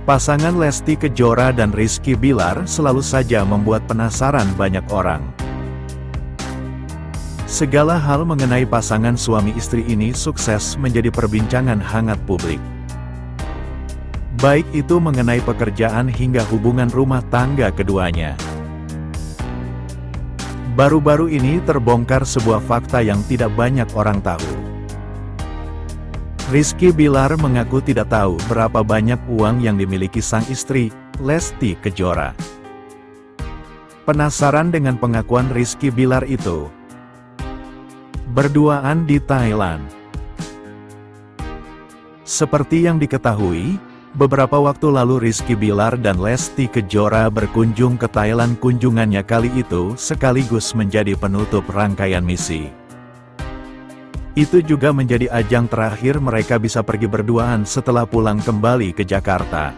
Pasangan Lesti Kejora dan Rizky Bilar selalu saja membuat penasaran banyak orang. Segala hal mengenai pasangan suami istri ini sukses menjadi perbincangan hangat publik. Baik itu mengenai pekerjaan hingga hubungan rumah tangga keduanya. Baru-baru ini terbongkar sebuah fakta yang tidak banyak orang tahu. Rizky Bilar mengaku tidak tahu berapa banyak uang yang dimiliki sang istri, Lesti Kejora. Penasaran dengan pengakuan Rizky Bilar itu? Berduaan di Thailand. Seperti yang diketahui, beberapa waktu lalu Rizky Bilar dan Lesti Kejora berkunjung ke Thailand. Kunjungannya kali itu sekaligus menjadi penutup rangkaian misi. Itu juga menjadi ajang terakhir mereka bisa pergi berduaan setelah pulang kembali ke Jakarta.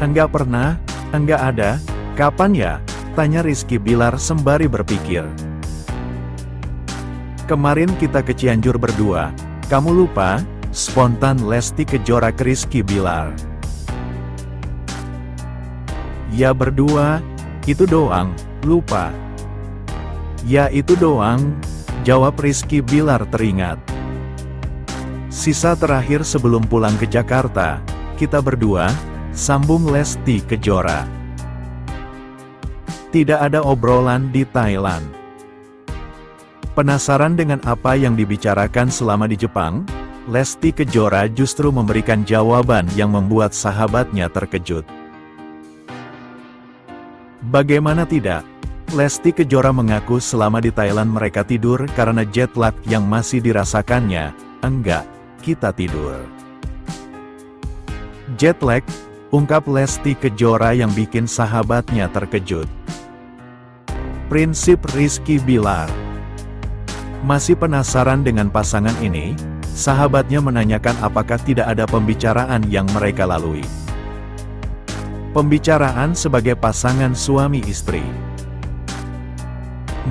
Enggak pernah, enggak ada, kapan ya? Tanya Rizky Bilar sembari berpikir. Kemarin kita ke Cianjur berdua, kamu lupa? Spontan Lesti Kejora ke Rizky Bilar. Ya berdua, itu doang, lupa. Ya itu doang, jawab Rizky Bilar teringat. Sisa terakhir sebelum pulang ke Jakarta, kita berdua, sambung Lesti Kejora. Tidak ada obrolan di Thailand. Penasaran dengan apa yang dibicarakan selama di Jepang? Lesti Kejora justru memberikan jawaban yang membuat sahabatnya terkejut. Bagaimana tidak? Lesti Kejora mengaku selama di Thailand mereka tidur karena jet lag yang masih dirasakannya. Enggak, kita tidur. Jet lag, ungkap Lesti Kejora yang bikin sahabatnya terkejut. Prinsip Rizky Bilar. Masih penasaran dengan pasangan ini? Sahabatnya menanyakan apakah tidak ada pembicaraan yang mereka lalui. Pembicaraan sebagai pasangan suami istri.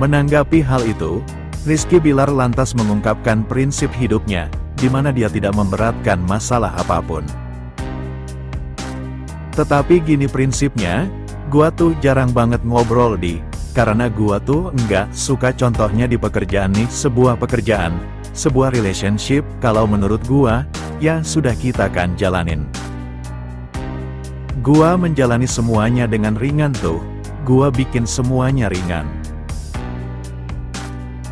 Menanggapi hal itu, Rizky Bilar lantas mengungkapkan prinsip hidupnya, di mana dia tidak memberatkan masalah apapun. Tetapi gini prinsipnya, gua tuh jarang banget ngobrol karena gua tuh enggak suka contohnya di pekerjaan nih, sebuah pekerjaan, sebuah relationship, kalau menurut gua, ya sudah kita kan jalanin. Gua menjalani semuanya dengan ringan tuh, gua bikin semuanya ringan.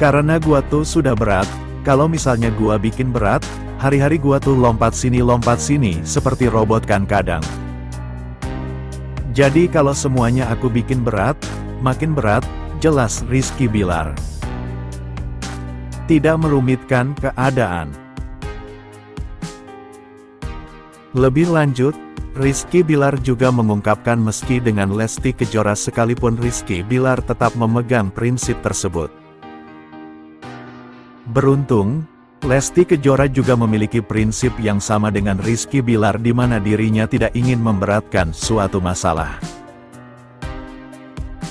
Karena gua tuh sudah berat, kalau misalnya gua bikin berat, hari-hari gua tuh lompat sini, seperti robot kan kadang. Jadi kalau semuanya aku bikin berat, makin berat, jelas Rizky Bilar. Tidak merumitkan keadaan. Lebih lanjut, Rizky Bilar juga mengungkapkan meski dengan Lesti Kejora sekalipun Rizky Bilar tetap memegang prinsip tersebut. Beruntung, Lesti Kejora juga memiliki prinsip yang sama dengan Rizky Bilar di mana dirinya tidak ingin memberatkan suatu masalah.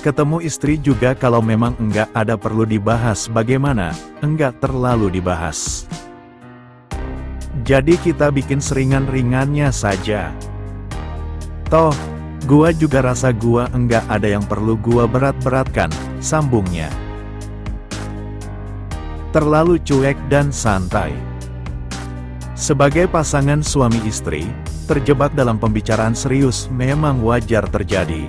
Ketemu istri juga kalau memang enggak ada perlu dibahas bagaimana, enggak terlalu dibahas. Jadi kita bikin seringan-ringannya saja. Toh, gua juga rasa gua enggak ada yang perlu gua berat-beratkan, sambungnya. Terlalu cuek dan santai. Sebagai pasangan suami istri, terjebak dalam pembicaraan serius memang wajar terjadi.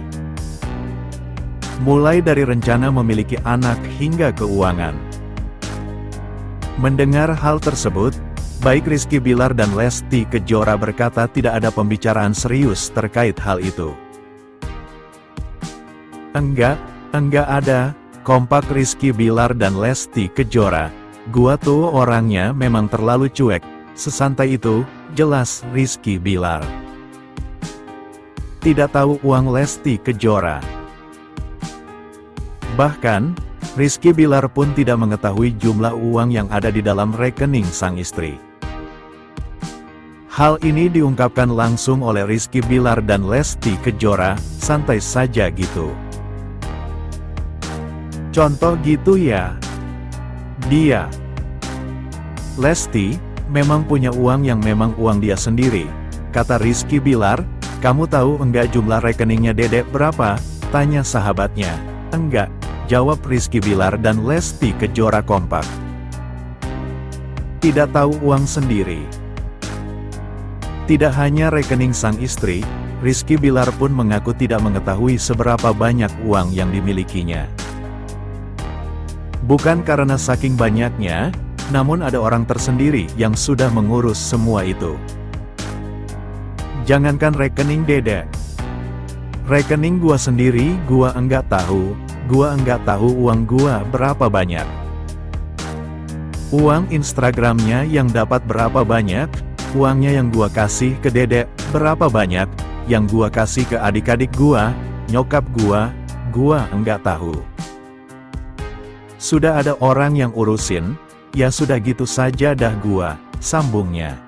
Mulai dari rencana memiliki anak hingga keuangan. Mendengar hal tersebut, baik Rizky Bilar dan Lesti Kejora berkata tidak ada pembicaraan serius terkait hal itu. Enggak ada, kompak Rizky Bilar dan Lesti Kejora. Gua tuh orangnya memang terlalu cuek, sesantai itu, jelas Rizky Bilar. Tidak tahu uang Lesti Kejora. Bahkan, Rizky Bilar pun tidak mengetahui jumlah uang yang ada di dalam rekening sang istri. Hal ini diungkapkan langsung oleh Rizky Bilar dan Lesti Kejora, santai saja gitu. Contoh gitu ya. Lesti, memang punya uang yang memang uang dia sendiri, kata Rizky Bilar. Kamu tahu enggak jumlah rekeningnya Dedek berapa? Tanya sahabatnya. Enggak, jawab Rizky Bilar dan Lesti Kejora kompak. Tidak tahu uang sendiri. Tidak hanya rekening sang istri, Rizky Bilar pun mengaku tidak mengetahui seberapa banyak uang yang dimilikinya. Bukan karena saking banyaknya, namun ada orang tersendiri yang sudah mengurus semua itu. Jangankan rekening Dedek. Rekening gua sendiri gua enggak tahu uang gua berapa banyak. Uang Instagramnya yang dapat berapa banyak, uangnya yang gua kasih ke Dedek berapa banyak, yang gua kasih ke adik-adik gua, nyokap gua enggak tahu. Sudah ada orang yang urusin, ya sudah gitu saja dah gua, sambungnya.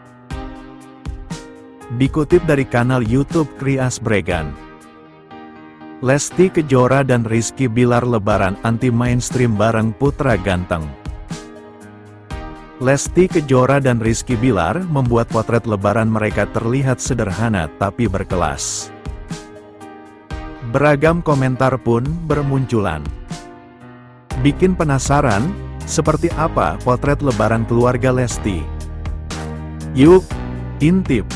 Dikutip dari kanal YouTube Krias Bregan. Lesti Kejora dan Rizky Bilar lebaran anti-mainstream bareng putra ganteng. Lesti Kejora dan Rizky Bilar membuat potret lebaran mereka terlihat sederhana tapi berkelas. Beragam komentar pun bermunculan. Bikin penasaran, seperti apa potret lebaran keluarga Lesti? Yuk, intip!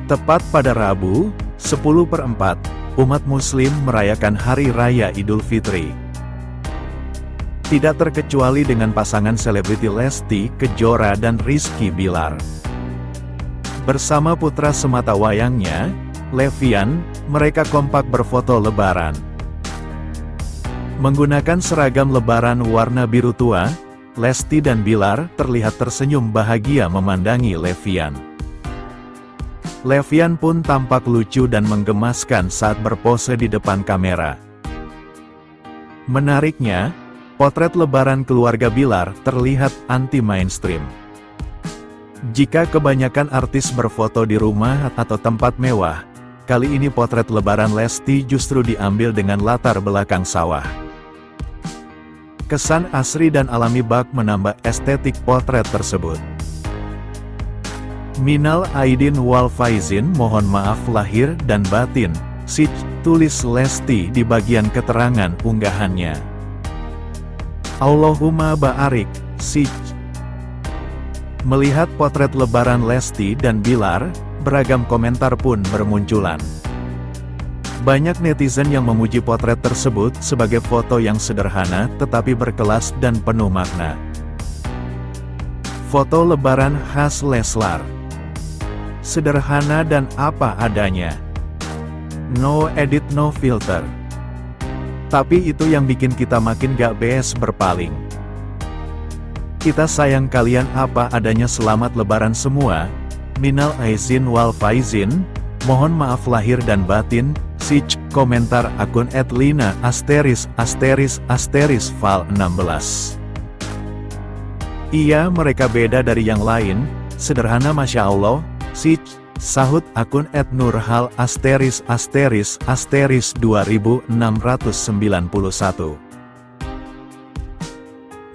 Tepat pada Rabu, 10/4, umat muslim merayakan Hari Raya Idul Fitri. Tidak terkecuali dengan pasangan selebriti Lesti Kejora dan Rizky Bilar. Bersama putra sematawayangnya, Levian, mereka kompak berfoto lebaran. Menggunakan seragam lebaran warna biru tua, Lesti dan Bilar terlihat tersenyum bahagia memandangi Levian. Levian pun tampak lucu dan menggemaskan saat berpose di depan kamera. Menariknya, potret lebaran keluarga Bilar terlihat anti-mainstream. Jika kebanyakan artis berfoto di rumah atau tempat mewah, kali ini potret lebaran Lesti justru diambil dengan latar belakang sawah. Kesan asri dan alami bak menambah estetik potret tersebut. Minal aidin wal faizin, mohon maaf lahir dan batin, tulis Lesti di bagian keterangan unggahannya. Allahumma ba'arik, Melihat potret lebaran Lesti dan Bilar, beragam komentar pun bermunculan. Banyak netizen yang memuji potret tersebut sebagai foto yang sederhana tetapi berkelas dan penuh makna. Foto lebaran khas Leslar. Sederhana dan apa adanya. No edit, no filter. Tapi itu yang bikin kita makin gak bees berpaling. Kita sayang kalian apa adanya. Selamat lebaran semua. Minal aizin wal faizin, mohon maaf lahir dan batin. Komentar akun @lina ****val 16. Iya, mereka beda dari yang lain, sederhana masya Allah, sahut akun @nurhal ***2691.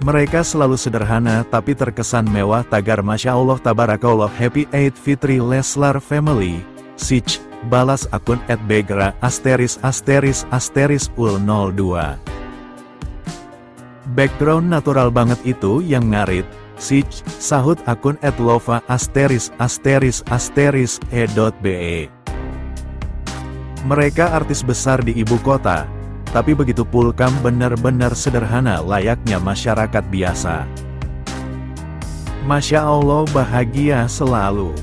Mereka selalu sederhana tapi terkesan mewah, tagar masya Allah tabarakallah. Happy Eid Fitri Leslar Family. Balas akun @begra ****ul02. Background natural banget itu yang ngarit, sahut akun @lova ****e.be. Mereka artis besar di ibu kota, tapi begitu pulkam benar-benar sederhana layaknya masyarakat biasa. Masya Allah, bahagia selalu.